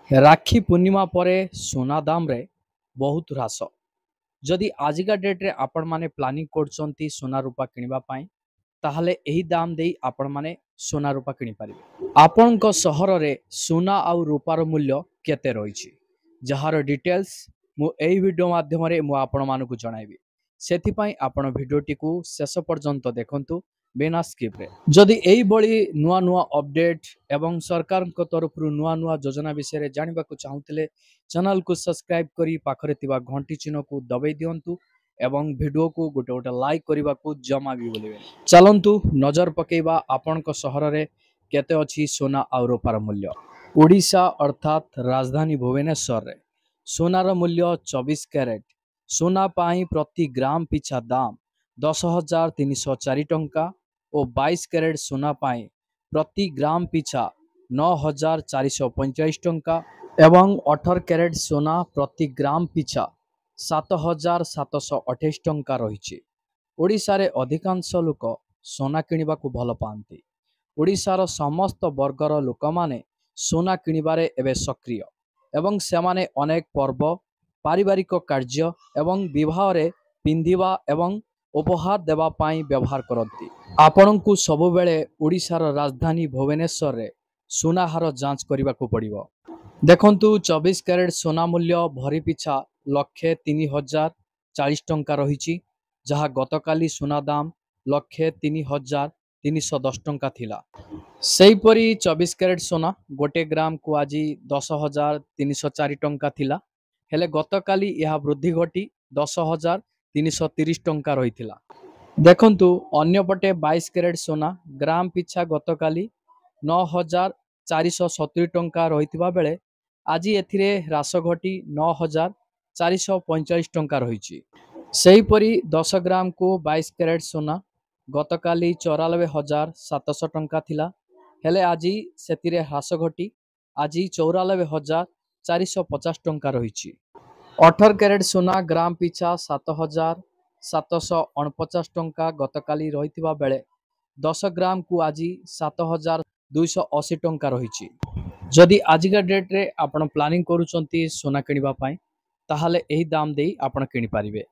राखी पूर्णिमा परे सोना दाम रे बहुत ह्रास। जदि आजिका डेट रे आपण माने प्लानिंग करछंती सोना रूपा किनिबा पई ताहले एही दाम देई आपण माने सोना रूपा किनि पारिबे। आपणको सहर रे सोना आउ रूपार मूल्य केते रहिछि जहार डिटेल्स मु एही वीडियो माध्यम रे मु आपण मानकु जणाइबी। सेथि पई आपण वीडियोटी को शेष पर्यंत देखंतु बिना स्किप रे। जदि एही बळी नुआ नुआ अपडेट एवं सरकार को तरफ नुआ नुआ योजना विषय रे जानिबा को चाहुतले चैनल को सब्सक्राइब करी पाखरे तिबा घंटी चिन्ह को दबाई दियंतु एवं वीडियो को गोटे गोटे लाइक करने को जमा भी बोलिबे। चलंतु नजर पकेबा आपण को सहर रे केते अछि सोना आ रूपार मूल्य। ओडिशा अर्थात राजधानी भुवनेश्वर रे सोनार मूल्य 24 कैरेट सोना पाई प्रति ग्राम पिछा दाम 10,304 टंका और 22 कैरेट सोना पाई प्रति ग्राम पिछा 9,445 टंका एवं 18 कैरेट सोना प्रति ग्राम पिछा 7,728 टंका रही। ओडिशा रे अधिकांश लोक सोना किनिबा को भल पाती। ओडिशार समस्त वर्गर लोक माने सोना किनिबारे एबे सक्रिय एवं सेमाने अनेक पर्व पारिवारिक कार्य एवं विवाह रे पिंधिबा एवं उपहार देवा पाई व्यवहार करती। आपण को सबु बेले ओडिशार राजधानी भुवनेश्वर रे सोना हार जांच करने को पड़िबो। देखंतु 24 कैरेट सोना मूल्य भरी पिछा 1,03,040 टंका रही, जहाँ गतकाली सोना दाम 1,03,310 टंका थिला। सेहीपरि 24 कैरेट सोना गोटे ग्राम को आज 10,304 टंका थिला, हेले गतकाली यह वृद्धि घटी 10,330 टंका रही। देखंतु अन्यपटे 22 कैरेट सोना ग्राम पिछा गतकाली 9,470 टंका रही बेले आज एथिरे ह्रास घटी 9,445 टंका रही। सेहीपरि 10 ग्राम को 22 कैरेट सोना गतकाली 94,700 टंका थिला, हेले आज सेतिरे ह्रास घटी आज 94,450 टंका रही। 18 कैरेट सोना ग्राम पिछा 7,749 टंका गतकाली रही बेले 10 ग्राम को आज 7,280 टंका रही। जदि आजिका डेट रे आपण प्लानिंग करूचंती सोना किनिबा पई ताहाले एही दाम देई आपण किनि पारिबे।